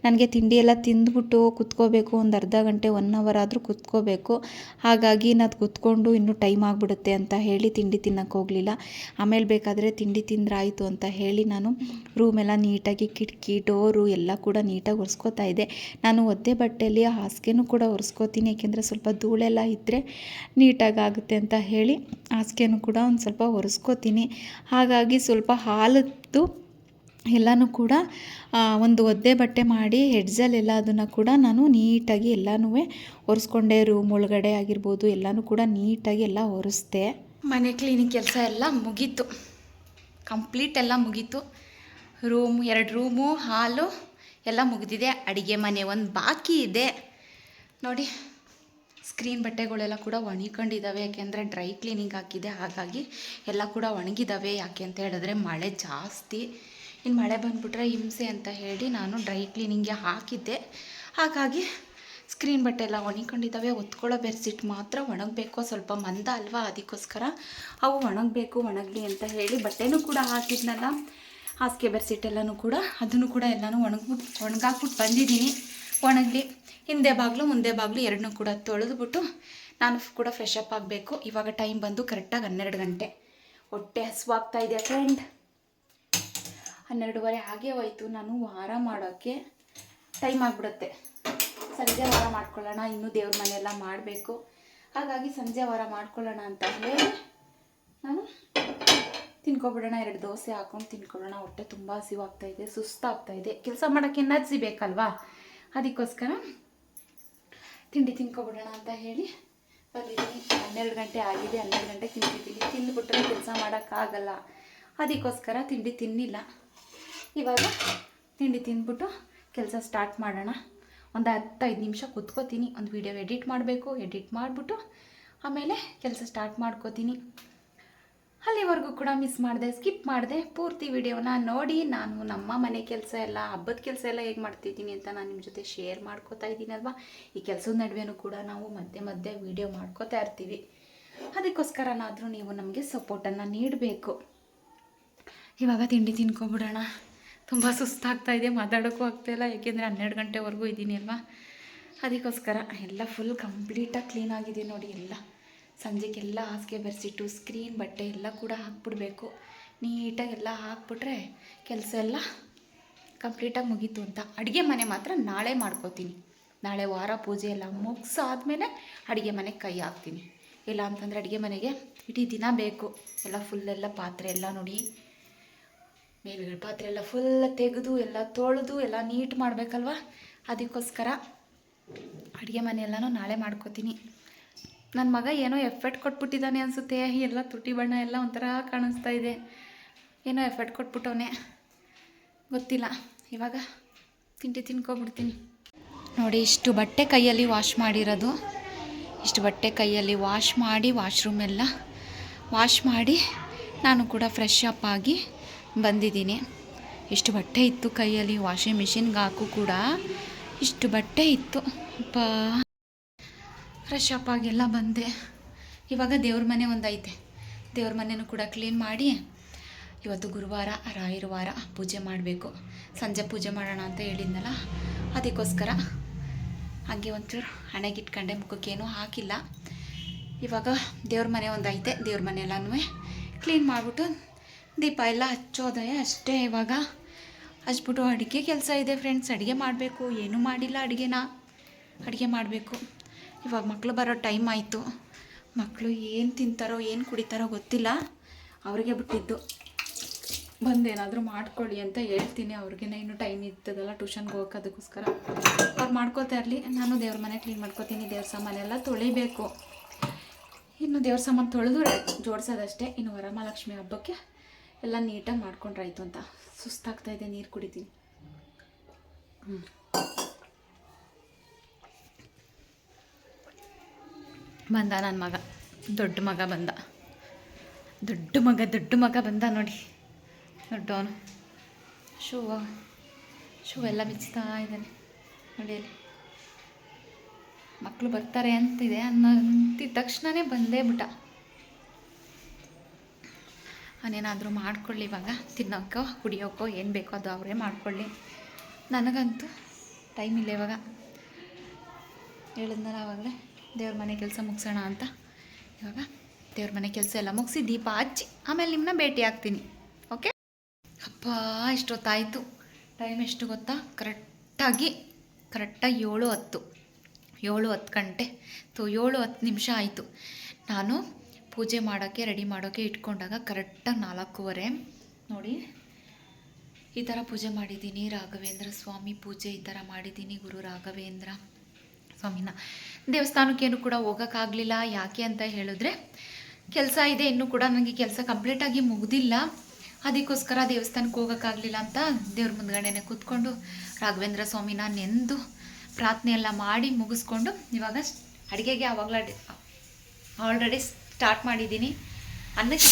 S2: ನನಗೆ ತಿಂಡಿ ಎಲ್ಲ ತಿಂದ್ಬಿಟ್ಟು ಕುತ್ಕೋಬೇಕು, ಒಂದು ಅರ್ಧ ಗಂಟೆ 1 ಅವರ್ ಆದರೂ ಕುತ್ಕೋಬೇಕು. ಹಾಗಾಗಿ ನಾನು ಕುತ್ಕೊಂಡು ಇನ್ನೂ ಟೈಮ್ ಆಗಿಬಿಡುತ್ತೆ ಅಂತ ಹೇಳಿ ತಿಂಡಿ ತಿನ್ನಕ್ಕೆ ಹೋಗಲಿಲ್ಲ. ಆಮೇಲೆ ಬೇಕಾದರೆ ತಿಂಡಿ ತಿಂದ್ರಾಯಿತು ಅಂತ ಹೇಳಿ ನಾನು ರೂಮೆಲ್ಲ ನೀಟಾಗಿ ಕಿಟಕಿ ಡೋರು ಎಲ್ಲ ಕೂಡ ನೀಟಾಗಿ ಒರೆಸ್ಕೊತಾ ಇದ್ದೆ. ನಾನು ಒದ್ದೆ ಬಟ್ಟೆಯಲ್ಲಿ ಹಾಸಿಗೆನೂ ಕೂಡ ಒರೆಸ್ಕೋತೀನಿ, ಏಕೆಂದರೆ ಸ್ವಲ್ಪ ಧೂಳೆಲ್ಲ ಇದ್ದರೆ ನೀಟಾಗಿ ಆಗುತ್ತೆ ಅಂತ ಹೇಳಿ ಹಾಸಿಗೆನೂ ಕೂಡ ಒಂದು ಸ್ವಲ್ಪ ಒರೆಸ್ಕೋತೀನಿ. ಹಾಗಾಗಿ ಸ್ವಲ್ಪ ಹಾಲದ್ದು ಎಲ್ಲನೂ ಕೂಡ ಒಂದು ಒದ್ದೆ ಬಟ್ಟೆ ಮಾಡಿ ಹೆಡ್ಜಲ್ಲೆಲ್ಲ ಅದನ್ನು ಕೂಡ ನಾನು ನೀಟಾಗಿ ಎಲ್ಲನೂ ಒರೆಸ್ಕೊಂಡೆ. ರೂಮ್ ಒಳಗಡೆ ಆಗಿರ್ಬೋದು ಎಲ್ಲನೂ ಕೂಡ ನೀಟಾಗಿ ಎಲ್ಲ ಒರೆಸ್ದೆ. ಮನೆ ಕ್ಲೀನಿಂಗ್ ಕೆಲಸ ಎಲ್ಲ ಮುಗೀತು, ಕಂಪ್ಲೀಟ್ ಎಲ್ಲ ಮುಗೀತು. 2 ರೂಮು ಹಾಲು ಎಲ್ಲ ಮುಗಿದಿದೆ. ಅಡುಗೆ ಮನೆ ಒಂದು ಬಾಕಿ ಇದೆ ನೋಡಿ. ಸ್ಕ್ರೀನ್ ಬಟ್ಟೆಗಳೆಲ್ಲ ಕೂಡ ಒಣಗಿಕೊಂಡಿದ್ದಾವೆ, ಯಾಕೆಂದರೆ ಡ್ರೈ ಕ್ಲೀನಿಂಗ್ ಹಾಕಿದೆ, ಹಾಗಾಗಿ ಎಲ್ಲ ಕೂಡ ಒಣಗಿದ್ದಾವೆ. ಯಾಕೆ ಅಂತ ಹೇಳಿದ್ರೆ ಮಳೆ ಜಾಸ್ತಿ, ಇನ್ನು ಮಳೆ ಬಂದುಬಿಟ್ರೆ ಹಿಂಸೆ ಅಂತ ಹೇಳಿ ನಾನು ಡ್ರೈ ಕ್ಲೀನಿಂಗ್ಗೆ ಹಾಕಿದ್ದೆ. ಹಾಗಾಗಿ ಸ್ಕ್ರೀನ್ ಬಟ್ಟೆ ಎಲ್ಲ ಒಣಗಿಕೊಂಡಿದ್ದಾವೆ. ಒತ್ಕೊಳ್ಳೋ ಬೆಡ್ಶೀಟ್ ಮಾತ್ರ ಒಣಗಬೇಕು, ಸ್ವಲ್ಪ ಮಂದ ಅಲ್ವಾ, ಅದಕ್ಕೋಸ್ಕರ ಅವು ಒಣಗಲಿ ಅಂತ ಹೇಳಿ ಬಟ್ಟೆನೂ ಕೂಡ ಹಾಕಿದ್ನಲ್ಲ ಹಾಸಿಗೆ ಬೆಡ್ಶೀಟ್ ಎಲ್ಲನೂ ಕೂಡ ಅದನ್ನು ಕೂಡ ಎಲ್ಲನೂ ಒಣಗಾಕ್ಬಿಟ್ಟು ಬಂದಿದ್ದೀನಿ. ಒಣಗಲಿ. ಹಿಂದೆ ಬಾಗಿಲು ಮುಂದೆ ಬಾಗಿಲು ಎರಡನ್ನೂ ಕೂಡ ತೊಳೆದ್ಬಿಟ್ಟು ನಾನು ಕೂಡ ಫ್ರೆಶ್ ಅಪ್ ಆಗಬೇಕು. ಇವಾಗ ಟೈಮ್ ಬಂದು ಕರೆಕ್ಟಾಗಿ 12 ಗಂಟೆ. ಹೊಟ್ಟೆ ಹಸುವಾಗ್ತಾ ಇದೆ ಫ್ರೆಂಡ್. 12:30 ಹಾಗೆ ಹೋಯಿತು. ನಾನು ವಾರ ಮಾಡೋಕ್ಕೆ ಟೈಮ್ ಆಗಿಬಿಡುತ್ತೆ. ಸಂಜೆ ವಾರ ಮಾಡ್ಕೊಳ್ಳೋಣ, ಇನ್ನೂ ದೇವ್ರ ಮನೆಯೆಲ್ಲ ಮಾಡಬೇಕು. ಹಾಗಾಗಿ ಸಂಜೆ ವಾರ ಮಾಡ್ಕೊಳ್ಳೋಣ ಅಂತ ಹೇಳಿ ನಾನು ತಿನ್ಕೊಬಿಡೋಣ. 2 ದೋಸೆ ಹಾಕೊಂಡು ತಿನ್ಕೊಳ್ಳೋಣ. ಹೊಟ್ಟೆ ತುಂಬ ಹಸಿವಾಗ್ತಾಯಿದೆ, ಸುಸ್ತಾಗ್ತಾಯಿದೆ. ಕೆಲಸ ಮಾಡೋಕ್ಕೆ ಎನರ್ಜಿ ಬೇಕಲ್ವಾ, ಅದಕ್ಕೋಸ್ಕರ ತಿಂಡಿ ತಿನ್ಕೊಬಿಡೋಣ ಅಂತ ಹೇಳಿ ಬಂದಿದ್ದೀನಿ. 12 ಗಂಟೆ ಆಗಿದೆ, 12 ಗಂಟೆ ತಿಂತಿದ್ದೀನಿ. ತಿಂದುಬಿಟ್ರೆ ಕೆಲಸ ಮಾಡೋಕ್ಕಾಗಲ್ಲ, ಅದಕ್ಕೋಸ್ಕರ ತಿಂಡಿ ತಿನ್ನಿಲ್ಲ. ಇವಾಗ ತಿಂಡಿ ತಿಂದ್ಬಿಟ್ಟು ಕೆಲಸ ಸ್ಟಾರ್ಟ್ ಮಾಡೋಣ. ಒಂದು 10-5 ನಿಮಿಷ ಕೂತ್ಕೋತೀನಿ, ಒಂದು ವಿಡಿಯೋ ಎಡಿಟ್ ಮಾಡಬೇಕು. ಎಡಿಟ್ ಮಾಡಿಬಿಟ್ಟು ಆಮೇಲೆ ಕೆಲಸ ಸ್ಟಾರ್ಟ್ ಮಾಡ್ಕೋತೀನಿ. ಅಲ್ಲಿವರೆಗೂ ಕೂಡ ಮಿಸ್ ಮಾಡಿದೆ, ಸ್ಕಿಪ್ ಮಾಡಿದೆ, ಪೂರ್ತಿ ವಿಡಿಯೋನ ನೋಡಿ ನಾನು ನಮ್ಮ ಮನೆ ಕೆಲಸ ಎಲ್ಲ, ಹಬ್ಬದ ಕೆಲಸ ಎಲ್ಲ ಹೇಗೆ ಮಾಡ್ತಿದ್ದೀನಿ ಅಂತ ನಾನು ನಿಮ್ಮ ಜೊತೆ ಶೇರ್ ಮಾಡ್ಕೋತಾ ಇದ್ದೀನಲ್ವ. ಈ ಕೆಲಸದ ನಡುವೆನೂ ಕೂಡ ನಾವು ಮಧ್ಯೆ ಮಧ್ಯೆ ವಿಡಿಯೋ ಮಾಡ್ಕೋತಾ ಇರ್ತೀವಿ. ಅದಕ್ಕೋಸ್ಕರನಾದರೂ ನೀವು ನಮಗೆ ಸಪೋರ್ಟನ್ನು ನೀಡಬೇಕು. ಇವಾಗ ತಿಂಡಿ ತಿನ್ಕೊಬಿಡೋಣ. ತುಂಬ ಸುಸ್ತಾಗ್ತಾಯಿದೆ, ಮಾತಾಡೋಕ್ಕೂ ಆಗ್ತಾಯಿಲ್ಲ, ಏಕೆಂದರೆ 12 ಗಂಟೆವರೆಗೂ ಇದ್ದೀನಿ ಅಲ್ವಾ. ಅದಕ್ಕೋಸ್ಕರ ಎಲ್ಲ ಫುಲ್ ಕಂಪ್ಲೀಟಾಗಿ ಕ್ಲೀನಾಗಿದೆ ನೋಡಿ. ಎಲ್ಲ ಸಂಜೆಗೆಲ್ಲ ಹಾಸಿಗೆ ಬೆರೆಸಿಟ್ಟು ಸ್ಕ್ರೀನ್ ಬಟ್ಟೆ ಎಲ್ಲ ಕೂಡ ಹಾಕ್ಬಿಡ್ಬೇಕು. ನೀಟಾಗಿ ಎಲ್ಲ ಹಾಕ್ಬಿಟ್ರೆ ಕೆಲಸ ಎಲ್ಲ ಕಂಪ್ಲೀಟಾಗಿ ಮುಗೀತು ಅಂತ. ಅಡುಗೆ ಮನೆ ಮಾತ್ರ ನಾಳೆ ಮಾಡ್ಕೋತೀನಿ. ನಾಳೆ ವಾರ ಪೂಜೆ ಎಲ್ಲ ಮುಗಿಸಾದ್ಮೇಲೆ ಅಡುಗೆ ಮನೆಗೆ ಕೈ ಹಾಕ್ತೀನಿ. ಇಲ್ಲ ಅಂತಂದರೆ ಅಡುಗೆ ಮನೆಗೆ ಇಡೀ ದಿನ ಬೇಕು. ಎಲ್ಲ ಫುಲ್ಲೆಲ್ಲ ಪಾತ್ರೆ ಎಲ್ಲ ನೋಡಿ, ಮೇಲ್ಗಡೆ ಪಾತ್ರೆ ಎಲ್ಲ ಫುಲ್ ತೆಗೆದು ಎಲ್ಲ ತೊಳೆದು ಎಲ್ಲ ನೀಟ್ ಮಾಡಬೇಕಲ್ವ. ಅದಕ್ಕೋಸ್ಕರ ಅಡುಗೆ ಮನೆಯೆಲ್ಲನೂ ನಾಳೆ ಮಾಡ್ಕೋತೀನಿ. ನನ್ನ ಮಗ ಏನೋ ಎಫೆಕ್ಟ್ ಕೊಟ್ಬಿಟ್ಟಿದ್ದಾನೆ ಅನಿಸುತ್ತೆ. ಎಲ್ಲ ತುಟಿ ಬಣ್ಣ ಎಲ್ಲ ಒಂಥರ ಕಾಣಿಸ್ತಾ ಇದೆ. ಏನೋ ಎಫೆಕ್ಟ್ ಕೊಟ್ಬಿಟ್ಟವನೇ, ಗೊತ್ತಿಲ್ಲ. ಇವಾಗ ತಿಂಡಿ ತಿನ್ಕೊಬಿಡ್ತೀನಿ. ನೋಡಿ, ಇಷ್ಟು ಬಟ್ಟೆ ಕೈಯಲ್ಲಿ ವಾಶ್ ಮಾಡಿರೋದು. ಇಷ್ಟು ಬಟ್ಟೆ ಕೈಯಲ್ಲಿ ವಾಶ್ ಮಾಡಿ ವಾಶ್ರೂಮ್ ಎಲ್ಲ ವಾಶ್ ಮಾಡಿ ನಾನು ಕೂಡ ಫ್ರೆಶ್ ಅಪ್ ಆಗಿ ಬಂದಿದ್ದೀನಿ. ಇಷ್ಟು ಬಟ್ಟೆ ಇತ್ತು ಕೈಯಲ್ಲಿ, ವಾಷಿಂಗ್ ಮಿಷಿನ್ಗೆ ಹಾಕು ಕೂಡ ಇಷ್ಟು ಬಟ್ಟೆ ಇತ್ತು. ಫ್ರೆಶ್ ಅಪ್ ಆಗೆಲ್ಲ ಬಂದೆ. ಇವಾಗ ದೇವ್ರ ಮನೆ ಒಂದೈತೆ, ದೇವ್ರ ಮನೆಯೂ ಕೂಡ ಕ್ಲೀನ್ ಮಾಡಿ, ಇವತ್ತು ಗುರುವಾರ, ರಾಯರ ವಾರ, ಪೂಜೆ ಮಾಡಬೇಕು. ಸಂಜೆ ಪೂಜೆ ಮಾಡೋಣ ಅಂತ ಹೇಳಿದ್ನಲ್ಲ, ಅದಕ್ಕೋಸ್ಕರ ಹಾಗೆ ಒಂಚೂರು ಹಣೆಗಿಟ್ಕೊಂಡೆ, ಮುಖಕ್ಕೇನೂ ಹಾಕಿಲ್ಲ. ಇವಾಗ ದೇವ್ರ ಮನೆ ಒಂದೈತೆ, ದೇವ್ರ ಮನೆ ಎಲ್ಲನೂ ಕ್ಲೀನ್ ಮಾಡಿಬಿಟ್ಟು ದೀಪ ಎಲ್ಲ ಹಚ್ಚೋದೇ ಅಷ್ಟೇ. ಇವಾಗ ಹಚ್ಬಿಟ್ಟು ಅಡುಗೆ ಕೆಲಸ ಇದೆ ಫ್ರೆಂಡ್ಸ್, ಅಡುಗೆ ಮಾಡಬೇಕು. ಏನೂ ಮಾಡಿಲ್ಲ, ಅಡುಗೆ ಮಾಡಬೇಕು. ಇವಾಗ ಮಕ್ಕಳು ಬರೋ ಟೈಮ್ ಆಯಿತು. ಮಕ್ಕಳು ಏನು ತಿಂತಾರೋ ಏನು ಕುಡಿತಾರೋ ಗೊತ್ತಿಲ್ಲ, ಅವ್ರಿಗೆ ಬಿಟ್ಟಿದ್ದು. ಬಂದೇನಾದರೂ ಮಾಡ್ಕೊಳ್ಳಿ ಅಂತ ಹೇಳ್ತೀನಿ. ಅವ್ರಿಗೇನೆ ಇನ್ನೂ ಟೈಮ್ ಇರ್ತದಲ್ಲ ಟ್ಯೂಷನ್ಗೆ ಹೋಗೋಕೆ, ಅದಕ್ಕೋಸ್ಕರ ಅವ್ರು ಮಾಡ್ಕೋತಾ ಇರಲಿ. ನಾನು ದೇವ್ರ ಮನೆ ಕ್ಲೀನ್ ಮಾಡ್ಕೋತೀನಿ. ದೇವ್ರ ಸಾಮಾನೆಲ್ಲ ತೊಳಿಬೇಕು. ಇನ್ನು ದೇವ್ರ ಸಾಮಾನು ತೊಳೆದು ಜೋಡಿಸೋದಷ್ಟೇ. ಇನ್ನು ವರಮಹಾಲಕ್ಷ್ಮಿ ಹಬ್ಬಕ್ಕೆ ಎಲ್ಲ ನೀಟಾಗಿ ಮಾಡ್ಕೊಂಡ್ರಾಯ್ತು ಅಂತ. ಸುಸ್ತಾಗ್ತಾಯಿದೆ, ನೀರು ಕುಡಿತೀನಿ. ಬಂದ ನನ್ನ ಮಗ, ದೊಡ್ಡ ಮಗ ಬಂದ. ದೊಡ್ಡ ಮಗ ಬಂದ ನೋಡಿ, ದೊಡ್ಡವನು. ಶೂ ಎಲ್ಲ ಬಿಚ್ತಾ ಇದ್ದಾನೆ ನೋಡಿ. ಅಲ್ಲಿ ಮಕ್ಕಳು ಬರ್ತಾರೆ ಅಂತಿದೆ ಅಂತಿದ್ದ ತಕ್ಷಣವೇ ಬಂದೇ ಬಿಟ್ಟ. ಅವನೇನಾದರೂ ಮಾಡ್ಕೊಳ್ಳಿ, ಇವಾಗ ತಿನ್ನೋಕ್ಕೋ ಕುಡಿಯೋಕ್ಕೋ ಏನು ಬೇಕೋ ಅದು ಅವರೇ ಮಾಡ್ಕೊಳ್ಳಿ. ನನಗಂತೂ ಟೈಮ್ ಇಲ್ಲ. ಇವಾಗ ಹೇಳಿದ್ನಲ್ಲ ಆವಾಗಲೇ ದೇವ್ರ ಮನೆ ಕೆಲಸ ಮುಗಿಸೋಣ ಅಂತ. ಇವಾಗ ದೇವ್ರ ಮನೆ ಕೆಲಸ ಎಲ್ಲ ಮುಗಿಸಿ ದೀಪ ಹಚ್ಚಿ ಆಮೇಲೆ ನಿಮ್ಮನ್ನ ಭೇಟಿ ಆಗ್ತೀನಿ. ಓಕೆ. ಅಪ್ಪ, ಇಷ್ಟೊತ್ತಾಯಿತು. ಟೈಮ್ ಎಷ್ಟು ಗೊತ್ತಾ? ಕರೆಕ್ಟಾಗಿ 7:10 ಗಂಟೆ 7:10 ನಿಮಿಷ ಆಯಿತು. ನಾನು ಪೂಜೆ ಮಾಡೋಕ್ಕೆ ರೆಡಿ ಮಾಡೋಕ್ಕೆ ಇಟ್ಕೊಂಡಾಗ ಕರೆಕ್ಟಾಗಿ 4:15 ನೋಡಿ. ಈ ಥರ ಪೂಜೆ ಮಾಡಿದ್ದೀನಿ. ರಾಘವೇಂದ್ರ ಸ್ವಾಮಿ ಪೂಜೆ ಈ ಥರ ಮಾಡಿದ್ದೀನಿ. ಗುರು ರಾಘವೇಂದ್ರ ಸ್ವಾಮಿನ. ದೇವಸ್ಥಾನಕ್ಕೇನು ಕೂಡ ಹೋಗೋಕ್ಕಾಗಲಿಲ್ಲ. ಯಾಕೆ ಅಂತ ಹೇಳಿದ್ರೆ ಕೆಲಸ ಇದೆ, ಇನ್ನೂ ಕೂಡ ನನಗೆ ಕೆಲಸ ಕಂಪ್ಲೀಟಾಗಿ ಮುಗ್ದಿಲ್ಲ. ಅದಕ್ಕೋಸ್ಕರ ದೇವಸ್ಥಾನಕ್ಕೆ ಹೋಗೋಕ್ಕಾಗಲಿಲ್ಲ ಅಂತ ದೇವ್ರ ಮುಂದ್ಗಡೆನೆ ಕೂತ್ಕೊಂಡು ರಾಘವೇಂದ್ರ ಸ್ವಾಮಿನ ನೆಂದು ಪ್ರಾರ್ಥನೆ ಎಲ್ಲ ಮಾಡಿ ಮುಗಿಸ್ಕೊಂಡು ಇವಾಗ ಅಡುಗೆಗೆ ಆಲ್ರೆಡಿ ಸ್ಟಾರ್ಟ್ ಮಾಡಿದ್ದೀನಿ. ಅನ್ನಕ್ಕೆ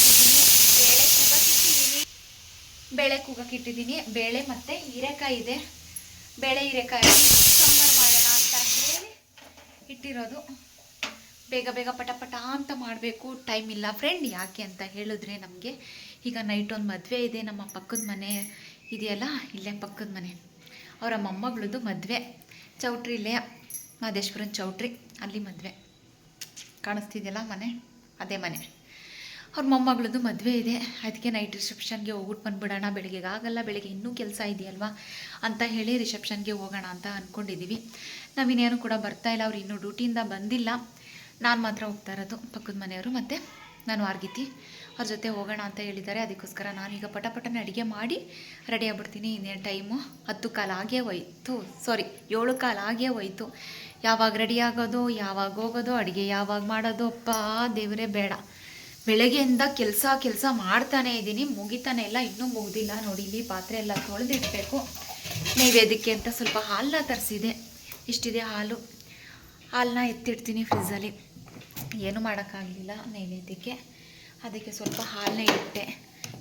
S2: ಬೇಳೆ ಕೂಗಕ್ಕಿಟ್ಟಿದ್ದೀನಿ. ಬೇಳೆ ಮತ್ತು ಹೀರೆಕಾಯಿ ಇದೆ. ಬೇಳೆ ಹೀರೆಕಾಯಿ ಸಾಂಬಾರು ಮಾಡೋಣ ಅಂತ ಹೇಳಿ ಇಟ್ಟಿರೋದು. ಬೇಗ ಪಟ ಅಂತ ಮಾಡಬೇಕು, ಟೈಮ್ ಇಲ್ಲ ಫ್ರೆಂಡ್. ಯಾಕೆ ಅಂತ ಹೇಳಿದ್ರೆ ನಮಗೆ ಈಗ ನೈಟ್ ಒಂದು ಮದುವೆ ಇದೆ. ನಮ್ಮ ಪಕ್ಕದ ಮನೆ ಇದೆಯಲ್ಲ, ಇಲ್ಲೇ ಪಕ್ಕದ ಮನೆ, ಅವರ ಮೊಮ್ಮಗಳದ್ದು ಮದುವೆ. ಚೌಟ್ರಿಲೇ, ಮಹದೇಶ್ವರನ ಚೌಟ್ರಿ, ಅಲ್ಲಿ ಮದುವೆ ಕಾಣಿಸ್ತಿದೆಯಲ್ಲ ಮನೆ, ಅದೇ ಮನೆ. ಅವ್ರ ಮೊಮ್ಮಗಳದ್ದು ಮದುವೆ ಇದೆ. ಅದಕ್ಕೆ ನೈಟ್ ರಿಸೆಪ್ಷನ್ಗೆ ಹೋಗ್ಬಿಟ್ಟು ಬಂದುಬಿಡೋಣ. ಬೆಳಗ್ಗೆಗೆ ಆಗಲ್ಲ, ಬೆಳಗ್ಗೆ ಇನ್ನೂ ಕೆಲಸ ಇದೆಯಲ್ವಾ ಅಂತ ಹೇಳಿ ರಿಸೆಪ್ಷನ್ಗೆ ಹೋಗೋಣ ಅಂತ ಅಂದ್ಕೊಂಡಿದ್ದೀವಿ. ನಾವಿನ್ನೇನು ಕೂಡ ಬರ್ತಾಯಿಲ್ಲ, ಅವ್ರು ಇನ್ನೂ ಡ್ಯೂಟಿಯಿಂದ ಬಂದಿಲ್ಲ. ನಾನು ಮಾತ್ರ ಹೋಗ್ತಾ ಇರೋದು. ಪಕ್ಕದ ಮನೆಯವರು ಮತ್ತು ನಾನು ವಾರ್ಗಿತಿ ಅವ್ರ ಜೊತೆ ಹೋಗೋಣ ಅಂತ ಹೇಳಿದ್ದಾರೆ. ಅದಕ್ಕೋಸ್ಕರ ನಾನೀಗ ಪಟಪಟನೆ ಅಡುಗೆ ಮಾಡಿ ರೆಡಿ ಆಗ್ಬಿಡ್ತೀನಿ. ಇನ್ನೇನು ಟೈಮು 10 ಕಾಲು ಆಗೇ ಹೋಯ್ತು, 7 ಕಾಲು ಆಗೇ ಹೋಯ್ತು. ಯಾವಾಗ ರೆಡಿ ಆಗೋದು, ಯಾವಾಗ ಹೋಗೋದು, ಅಡುಗೆ ಯಾವಾಗ ಮಾಡೋದು, ಅಪ್ಪ ದೇವರೇ ಬೇಡ. ಬೆಳಗ್ಗೆಯಿಂದ ಕೆಲಸ ಮಾಡ್ತಾನೇ ಇದ್ದೀನಿ, ಮುಗಿತಾನೆ ಇಲ್ಲ, ಇನ್ನೂ ಮುಗ್ದಿಲ್ಲ. ನೋಡಿ ಇಲ್ಲಿ ಪಾತ್ರೆ ಎಲ್ಲ ತೊಳೆದಿಡಬೇಕು. ನೈವೇದ್ಯಕ್ಕೆ ಅಂತ ಸ್ವಲ್ಪ ಹಾಲನ್ನ ತರಿಸಿದೆ. ಇಷ್ಟಿದೆ ಹಾಲನ್ನ ಎತ್ತಿಡ್ತೀನಿ ಫ್ರಿಜ್ಜಲ್ಲಿ. ಏನೂ ಮಾಡೋಕ್ಕಾಗಲಿಲ್ಲ ನೈವೇದ್ಯಕ್ಕೆ, ಅದಕ್ಕೆ ಸ್ವಲ್ಪ ಹಾಲನ್ನೇ ಇಟ್ಟೆ.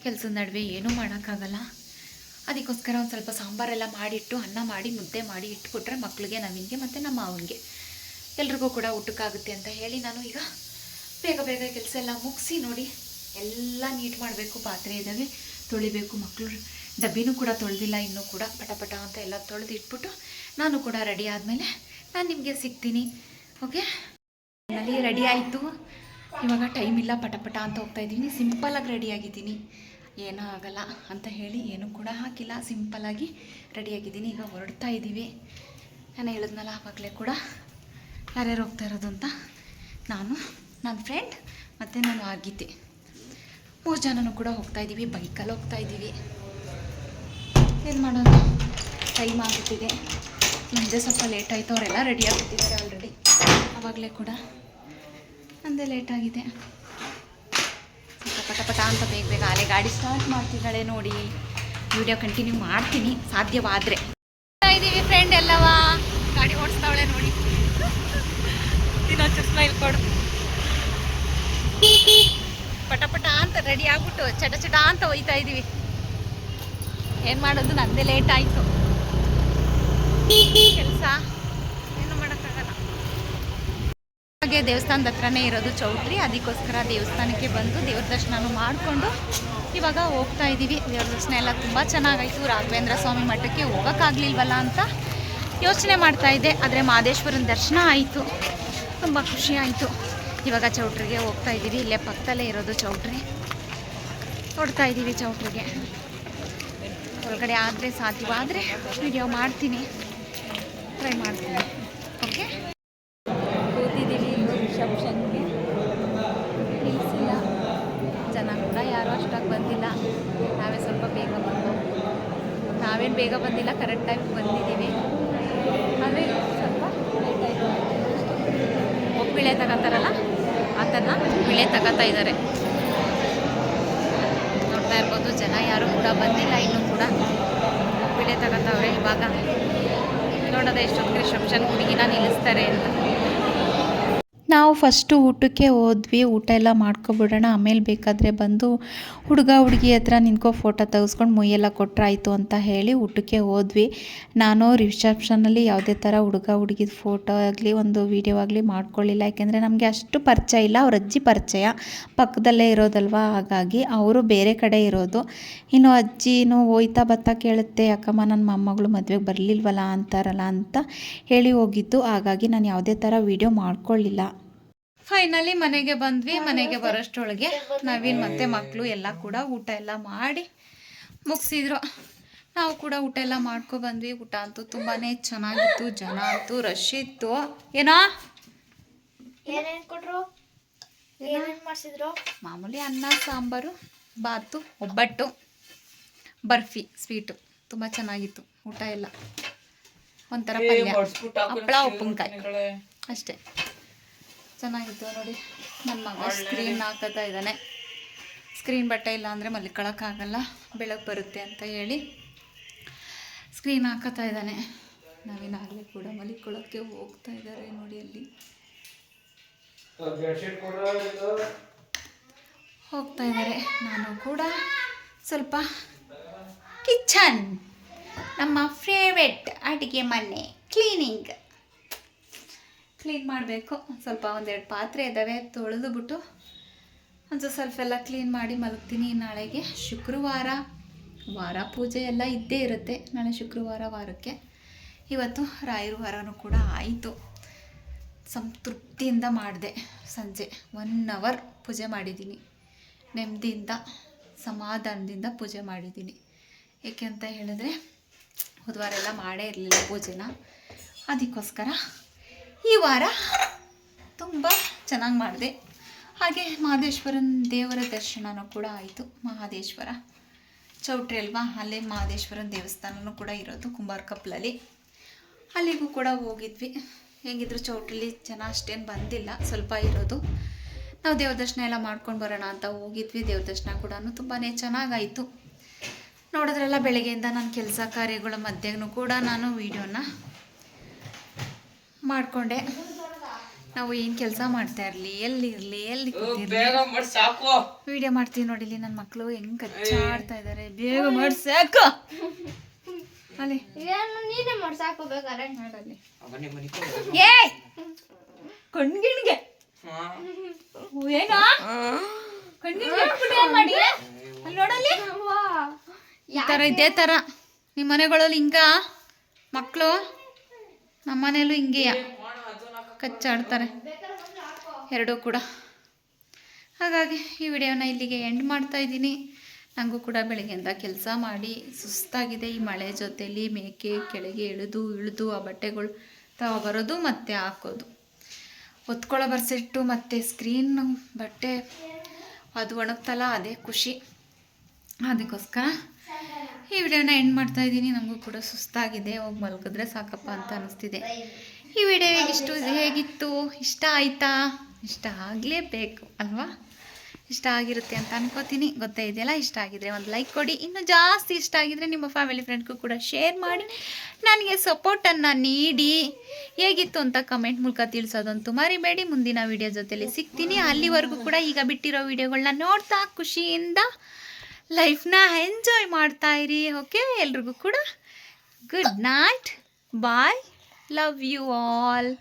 S2: ಕೆಲಸದ ನಡುವೆ ಏನೂ ಮಾಡೋಕ್ಕಾಗಲ್ಲ. ಅದಕ್ಕೋಸ್ಕರ ಒಂದು ಸ್ವಲ್ಪ ಸಾಂಬಾರೆಲ್ಲ ಮಾಡಿಟ್ಟು, ಅನ್ನ ಮಾಡಿ ಮುದ್ದೆ ಮಾಡಿ ಇಟ್ಬಿಟ್ರೆ ಮಕ್ಕಳಿಗೆ, ನವೀನ್ಗೆ ಮತ್ತು ನಮ್ಮ ಮಾವನಿಗೆ ಎಲ್ರಿಗೂ ಕೂಡ ಊಟಕ್ಕಾಗುತ್ತೆ ಅಂತ ಹೇಳಿ ನಾನು ಈಗ ಬೇಗ ಕೆಲಸ ಎಲ್ಲ ಮುಗಿಸಿ ನೋಡಿ ಎಲ್ಲ ನೀಟ್ ಮಾಡಬೇಕು. ಪಾತ್ರೆ ಇದ್ದಾವೆ, ತೊಳಿಬೇಕು. ಮಕ್ಕಳು ಡಬ್ಬಿನೂ ಕೂಡ ತೊಳೆದಿಲ್ಲ ಇನ್ನೂ ಕೂಡ. ಪಟ ಅಂತ ಎಲ್ಲ ತೊಳೆದು ಇಟ್ಬಿಟ್ಟು ನಾನು ಕೂಡ ರೆಡಿ ಆದಮೇಲೆ ನಾನು ನಿಮಗೆ ಸಿಗ್ತೀನಿ. ಓಕೆ, ಅಲ್ಲಿ ರೆಡಿ ಆಯಿತು. ಇವಾಗ ಟೈಮ್ ಇಲ್ಲ, ಪಟ ಅಂತ ಹೋಗ್ತಾಯಿದ್ದೀನಿ. ಸಿಂಪಲಾಗಿ ರೆಡಿಯಾಗಿದ್ದೀನಿ, ಏನೂ ಆಗಲ್ಲ ಅಂತ ಹೇಳಿ ಏನೂ ಕೂಡ ಹಾಕಿಲ್ಲ, ಸಿಂಪಲ್ಲಾಗಿ ರೆಡಿಯಾಗಿದ್ದೀನಿ. ಈಗ ಹೊರಡ್ತಾ ಇದ್ದೀವಿ. ನಾನು ಹೇಳಿದ್ನಲ್ಲ ಆವಾಗಲೇ ಕೂಡ ಯಾರ್ಯಾರು ಹೋಗ್ತಾ ಇರೋದು ಅಂತ. ನಾನು, ನನ್ನ ಫ್ರೆಂಡ್ ಮತ್ತು ನಾನು ಗೀತೆ 3 ಜನನೂ ಕೂಡ ಹೋಗ್ತಾಯಿದ್ದೀವಿ. ಬೈಕಲ್ಲಿ ಹೋಗ್ತಾಯಿದ್ದೀವಿ. ಏನು ಮಾಡೋದು, ಟೈಮ್ ಆಗುತ್ತಿದೆ. ನಮ್ಮದೇ ಸ್ವಲ್ಪ ಲೇಟ್ ಆಯಿತು. ಅವರೆಲ್ಲ ರೆಡಿ ಆಗಿಬಿಟ್ಟಿದ್ದಾರೆ ಆಲ್ರೆಡಿ, ಆವಾಗಲೇ ಕೂಡ ನಮ್ಮದೇ ಲೇಟಾಗಿದೆ. ಸ್ವಲ್ಪ ಪಟ ಅಂತ ಬೇಗ ಅಲ್ಲೇ ಗಾಡಿ ಸ್ಟಾರ್ಟ್ ಮಾಡ್ತಿದ್ದಾಳೆ ನೋಡಿ. ವಿಡಿಯೋ ಕಂಟಿನ್ಯೂ ಮಾಡ್ತೀನಿ ಸಾಧ್ಯವಾದರೆ. ಇದ್ದೀವಿ ಫ್ರೆಂಡ್ ಎಲ್ಲವ, ಗಾಡಿ ಓಡಿಸ್ತಾವಳೆ ನೋಡಿ. ಇನ್ನೊಂದು ಸ್ಮೈಲ್ ಕೊಡು. ಪಟ ಅಂತ ರೆಡಿ ಆಗ್ಬಿಟ್ಟು ಚಟ ಅಂತ ಒಯ್ತಾ ಇದ್ದೀವಿ. ಏನು ಮಾಡೋದು, ನನ್ನದೇ ಲೇಟ್ ಆಯಿತು. ಕೆಲಸ ಏನು ಮಾಡೋಕ್ಕಾಗಲ್ಲ. ಹಾಗೆ ದೇವಸ್ಥಾನದ ಹತ್ರನೇ ಇರೋದು ಚೌಟ್ರಿ, ಅದಕ್ಕೋಸ್ಕರ ದೇವಸ್ಥಾನಕ್ಕೆ ಬಂದು ದೇವ್ರ ದರ್ಶನ ಮಾಡಿಕೊಂಡು ಇವಾಗ ಹೋಗ್ತಾ ಇದ್ದೀವಿ. ದೇವ್ರ ದರ್ಶನ ಎಲ್ಲ ತುಂಬ ಚೆನ್ನಾಗಾಯಿತು. ರಾಘವೇಂದ್ರ ಸ್ವಾಮಿ ಮಠಕ್ಕೆ ಹೋಗೋಕ್ಕಾಗಲಿಲ್ವಲ್ಲ ಅಂತ ಯೋಚನೆ ಮಾಡ್ತಾಯಿದ್ದೆ, ಆದರೆ ಮಹದೇಶ್ವರನ ದರ್ಶನ ಆಯಿತು, ತುಂಬ ಖುಷಿ ಆಯಿತು. ಇವಾಗ ಚೌಟ್ರಿಗೆ ಹೋಗ್ತಾ ಇದ್ದೀವಿ. ಇಲ್ಲೇ ಪಕ್ಕದಲ್ಲೇ ಇರೋದು ಚೌಟ್ರಿ, ಹೊಡ್ತಾ ಇದ್ದೀವಿ ಚೌಟ್ರಿಗೆ. ಒಳಗಡೆ ಆದರೆ ಸಾಧ್ಯವಾದರೆ ವಿಡಿಯೋ ಮಾಡ್ತೀನಿ, ಟ್ರೈ ಮಾಡ್ತೀನಿ. ಓಕೆ, ಕೂತಿದ್ದೀವಿ ರಿಸೆಪ್ಷನ್ಗೆ. ನಿಲ್ಲಿಸಿಲ್ಲ, ಜನ ಕೂಡ ಯಾರೂ ಅಷ್ಟಾಗಿ ಬಂದಿಲ್ಲ. ನಾವೇ ಸ್ವಲ್ಪ ಬೇಗ ಬಂದು, ನಾವೇನು ಬೇಗ ಬಂದಿಲ್ಲ, ಕರೆಕ್ಟ್ ಟೈಮ್ ಬಂದಿದ್ದೀವಿ. ಆದರೆ ಸ್ವಲ್ಪ ಲೇಟ್ ಆಯಿತು. ಒಪ್ಪಿಳೆ ತಗೋತಾರಲ್ಲ ಆ ಥರನ ವಿಳೆ ತಗೋತಾ ಇದ್ದಾರೆ. ನೋಡ್ತಾ ಇರ್ಬೋದು, ಜನ ಯಾರೂ ಕೂಡ ಬಂದಿಲ್ಲ ಇನ್ನೂ ಕೂಡ. ವಿಳೆ ತಗೋತಾವ್ರೆ. ಇವಾಗ ನೋಡೋದ ಎಷ್ಟೊತ್ತಿಗೆ ರಿಸೆಪ್ಷನ್ ಹುಡುಗಿನ ನಿಲ್ಲಿಸ್ತಾರೆ ಅಂತ. ನಾವು ಫಸ್ಟು ಊಟಕ್ಕೆ ಹೋದ್ವಿ. ಊಟ ಎಲ್ಲ ಮಾಡ್ಕೊಬಿಡೋಣ, ಆಮೇಲೆ ಬೇಕಾದರೆ ಬಂದು ಹುಡುಗ ಹುಡುಗಿ ಹತ್ರ ನಿಂತ್ಕೊ ಫೋಟೋ ತೆಗೆಸ್ಕೊಂಡು ಮುಯ್ಯೆಲ್ಲ ಕೊಟ್ಟರಾಯ್ತು ಅಂತ ಹೇಳಿ ಊಟಕ್ಕೆ ಹೋದ್ವಿ. ನಾನು ರಿಸೆಪ್ಷನಲ್ಲಿ ಯಾವುದೇ ಥರ ಹುಡುಗ ಹುಡುಗಿದ ಫೋಟೋ ಆಗಲಿ ಒಂದು ವೀಡಿಯೋ ಆಗಲಿ ಮಾಡ್ಕೊಳ್ಳಿಲ್ಲ. ಯಾಕೆಂದರೆ ನಮಗೆ ಅಷ್ಟು ಪರಿಚಯ ಇಲ್ಲ. ಅವ್ರ ಅಜ್ಜಿ ಪರಿಚಯ, ಪಕ್ಕದಲ್ಲೇ ಇರೋದಲ್ವ, ಹಾಗಾಗಿ ಅವರು ಬೇರೆ ಕಡೆ ಇರೋದು. ಇನ್ನು ಅಜ್ಜಿನೂ ಹೋಯ್ತಾ ಬತ್ತಾ ಕೇಳುತ್ತೆ, ಯಾಕಮ್ಮ ನನ್ನ ಮೊಮ್ಮಗಳು ಮದುವೆಗೆ ಬರಲಿಲ್ವಲ್ಲ ಅಂತಾರಲ್ಲ ಅಂತ ಹೇಳಿ ಹೋಗಿದ್ದು. ಹಾಗಾಗಿ ನಾನು ಯಾವುದೇ ಥರ ವೀಡಿಯೋ ಮಾಡ್ಕೊಳ್ಳಿಲ್ಲ. ಫೈನಲಿ ಮನೆಗೆ ಬಂದ್ವಿ. ಮನೆಗೆ ಬರೋಷ್ಟೊಳಗೆ ನವೀನ್ ಮತ್ತು ಮಕ್ಕಳು ಎಲ್ಲ ಕೂಡ ಊಟ ಎಲ್ಲ ಮಾಡಿ ಮುಗಿಸಿದ್ರು. ನಾವು ಕೂಡ ಊಟ ಎಲ್ಲ ಬಂದ್ವಿ. ಊಟ ಅಂತೂ ತುಂಬಾ ಚೆನ್ನಾಗಿತ್ತು. ಜನ ಅಂತೂ ರಶ್ ಇತ್ತು. ಏನೋ ಮಾಡಿಸಿದ್ರು, ಮಾಮೂಲಿ ಅನ್ನ ಸಾಂಬಾರು, ಬಾತು, ಒಬ್ಬಟ್ಟು, ಬರ್ಫಿ, ಸ್ವೀಟು. ತುಂಬ ಚೆನ್ನಾಗಿತ್ತು ಊಟ ಎಲ್ಲ. ಒಂಥರ ಪಲ್ಯ, ಹಪ್ಪಳ, ಉಪ್ಪಿನಕಾಯಿ ಅಷ್ಟೇ. ಚೆನ್ನಾಗಿತ್ತು ನೋಡಿ. ನನ್ನ ಮಗ ಸ್ಕ್ರೀನ್ ಹಾಕತ್ತಾ ಇದ್ದಾನೆ. ಸ್ಕ್ರೀನ್ ಬಟ್ಟೆ ಇಲ್ಲ ಅಂದರೆ ಮಲ್ಕೊಳ್ಳೋಕ್ಕಾಗಲ್ಲ, ಬೆಳಕು ಬರುತ್ತೆ ಅಂತ ಹೇಳಿ ಸ್ಕ್ರೀನ್ ಹಾಕತ್ತಾ ಇದ್ದಾನೆ. ನಾವೇನಾಗಲೇ ಕೂಡ ಮಲ್ಕೊಳ್ಳೋಕ್ಕೆ ಹೋಗ್ತಾ ಇದ್ದಾರೆ ನೋಡಿ. ಅಲ್ಲಿ ಹೋಗ್ತಾ ಇದ್ದಾರೆ. ನಾನು ಕೂಡ ಸ್ವಲ್ಪ ಕಿಚನ್, ನಮ್ಮ ಫೇವ್ರೆಟ್ ಅಡುಗೆ ಮನೆ ಕ್ಲೀನ್ ಮಾಡಬೇಕು. ಸ್ವಲ್ಪ ಒಂದೆರಡು ಪಾತ್ರೆ ಇದ್ದಾವೆ, ತೊಳೆದುಬಿಟ್ಟು ಒಂದು ಸ್ವಲ್ಪ ಎಲ್ಲ ಕ್ಲೀನ್ ಮಾಡಿ ಮಲಗ್ತೀನಿ. ನಾಳೆಗೆ ಶುಕ್ರವಾರ, ವಾರ ಪೂಜೆ ಎಲ್ಲ ಇದ್ದೇ ಇರುತ್ತೆ. ನಾಳೆ ಶುಕ್ರವಾರ ವಾರಕ್ಕೆ. ಇವತ್ತು ರಾಯರ ವಾರನೂ ಕೂಡ ಆಯಿತು. ಸಂತೃಪ್ತಿಯಿಂದ ಮಾಡಿದೆ. ಸಂಜೆ 1 ಅವರ್ ಪೂಜೆ ಮಾಡಿದ್ದೀನಿ. ನೆಮ್ಮದಿಯಿಂದ ಸಮಾಧಾನದಿಂದ ಪೂಜೆ ಮಾಡಿದ್ದೀನಿ. ಏಕೆ ಅಂತ ಹೇಳಿದ್ರೆ ಹೋದ ವಾರ ಎಲ್ಲ ಮಾಡೇ ಇರಲಿಲ್ಲ ಪೂಜೆನ. ಅದಕ್ಕೋಸ್ಕರ ಈ ವಾರ ತುಂಬ ಚೆನ್ನಾಗಿ ಮಾಡಿದೆ. ಹಾಗೆ ಮಹದೇಶ್ವರನ ದೇವರ ದರ್ಶನನೂ ಕೂಡ ಆಯಿತು. ಮಹದೇಶ್ವರ ಚೌಟ್ರಿ ಅಲ್ವಾ, ಅಲ್ಲೇ ಮಹದೇಶ್ವರನ ದೇವಸ್ಥಾನನೂ ಕೂಡ ಇರೋದು ಕುಂಬಾರ ಕಪ್ಪಲಲ್ಲಿ. ಅಲ್ಲಿಗೂ ಕೂಡ ಹೋಗಿದ್ವಿ. ಹೆಂಗಿದ್ರು ಚೌಟ್ರಿಲಿ ಜನ ಅಷ್ಟೇನು ಬಂದಿಲ್ಲ, ಸ್ವಲ್ಪ ಇರೋದು. ನಾವು ದೇವ್ರ ದರ್ಶನ ಎಲ್ಲ ಮಾಡ್ಕೊಂಡು ಬರೋಣ ಅಂತ ಹೋಗಿದ್ವಿ. ದೇವ್ರ ದರ್ಶನ ಕೂಡ ತುಂಬಾ ಚೆನ್ನಾಗಾಯಿತು. ನೋಡಿದ್ರೆಲ್ಲ ಬೆಳಗ್ಗೆಯಿಂದ ನನ್ನ ಕೆಲಸ ಕಾರ್ಯಗಳ ಮಧ್ಯೆನೂ ಕೂಡ ನಾನು ವೀಡಿಯೋನ ಮಾಡಿಕೊಂಡೆ. ನಾವು ಏನು ಕೆಲಸ ಮಾಡ್ತಾ ಇರಲಿ, ಎಲ್ಲಿರಲಿ, ಎಲ್ಲಿ ಕೂತಿರಲಿ ವೀಡಿಯೋ ಮಾಡ್ತೀವಿ. ನೋಡಿಲಿ ನನ್ನ ಮಕ್ಕಳು ಹೆಂಗೆ ಕಚ್ಚಾಡ್ತಾ ಇದ್ದಾರೆ. ಬೇಗ ಮಾಡಿ ಸಾಕು ಅಲ್ಲಿ
S3: ನೀನೇ ಮಾಡಿ ಸಾಕೋಬೇಕಾರೆ
S2: ನೋಡಲ್ಲಿ ಏ ಕಣ್ಗಿಣ್ಗೆ ಏನೋ ಕಣ್ಗಿಣ್ಗೆ ಮಾಡಿ ಅಲ್ಲಿ ನೋಡಲ್ಲಿ ಈ ಥರ ಇದೇ ಥರ ನಿಮ್ಮ ಮನೆಗಳಲ್ಲಿ ಹಿಂಗ ಮಕ್ಕಳು, ನಮ್ಮ ಮನೆಯಲ್ಲೂ ಹಿಂಗೆಯ ಕಚ್ಚಾಡ್ತಾರೆ ಎರಡೂ ಕೂಡ. ಹಾಗಾಗಿ ಈ ವಿಡಿಯೋನ ಇಲ್ಲಿಗೆ ಎಂಡ್ ಮಾಡ್ತಾ ಇದ್ದೀನಿ. ನನಗೂ ಕೂಡ ಬೆಳಗ್ಗೆಯಿಂದ ಕೆಲಸ ಮಾಡಿ ಸುಸ್ತಾಗಿದೆ. ಈ ಮಳೆ ಜೊತೆಲಿ ಮೇಕೆ ಕೆಳಗೆ ಇಳಿದು ಆ ಬಟ್ಟೆಗಳು ತಗೊಬರೋದು ಮತ್ತು ಹಾಕೋದು, ಒತ್ಕೊಳ್ಳೋ ಬರ್ಸೆಟ್ಟು ಮತ್ತು ಸ್ಕ್ರೀನ್ ಬಟ್ಟೆ ಅದು ಒಣಗ್ತಲ್ಲ, ಅದೇ ಖುಷಿ. ಅದಕ್ಕೋಸ್ಕರ ಈ ವಿಡಿಯೋನ ಎಂಡ್ ಮಾಡ್ತಾ ಇದ್ದೀನಿ. ನನಗೂ ಕೂಡ ಸುಸ್ತಾಗಿದೆ, ಹೋಗಿ ಮಲ್ಕಿದ್ರೆ ಸಾಕಪ್ಪ ಅಂತ ಅನ್ನಿಸ್ತಿದೆ. ಈ ವಿಡಿಯೋ ಹೇಗಿತ್ತು, ಇಷ್ಟ ಆಯಿತಾ? ಇಷ್ಟ ಆಗಲೇಬೇಕು ಅಲ್ವಾ? ಇಷ್ಟ ಆಗಿರುತ್ತೆ ಅಂತ ಅನ್ಕೋತೀನಿ, ಗೊತ್ತೇ ಇದೆಯಲ್ಲ. ಇಷ್ಟ ಆಗಿದ್ರೆ ಒಂದು ಲೈಕ್ ಕೊಡಿ. ಇನ್ನೂ ಜಾಸ್ತಿ ಇಷ್ಟ ಆಗಿದ್ರೆ ನಿಮ್ಮ ಫ್ಯಾಮಿಲಿ ಫ್ರೆಂಡ್ಗೂ ಕೂಡ ಶೇರ್ ಮಾಡಿ ನನಗೆ ಸಪೋರ್ಟನ್ನು ನೀಡಿ. ಹೇಗಿತ್ತು ಅಂತ ಕಮೆಂಟ್ ಮೂಲಕ ತಿಳಿಸೋದಂತೂ ಮರಿಬೇಡಿ. ಮುಂದಿನ ವಿಡಿಯೋ ಜೊತೆಲಿ ಸಿಗ್ತೀನಿ. ಅಲ್ಲಿವರೆಗೂ ಕೂಡ ಈಗ ಬಿಟ್ಟಿರೋ ವಿಡಿಯೋಗಳನ್ನ ನೋಡ್ತಾ ಖುಷಿಯಿಂದ ಲೈಫ್ನ ಎಂಜಾಯ್ ಮಾಡ್ತಾ ಇರಿ. ಓಕೆ, ಎಲ್ರಿಗೂ ಕೂಡ good night, bye, love you all.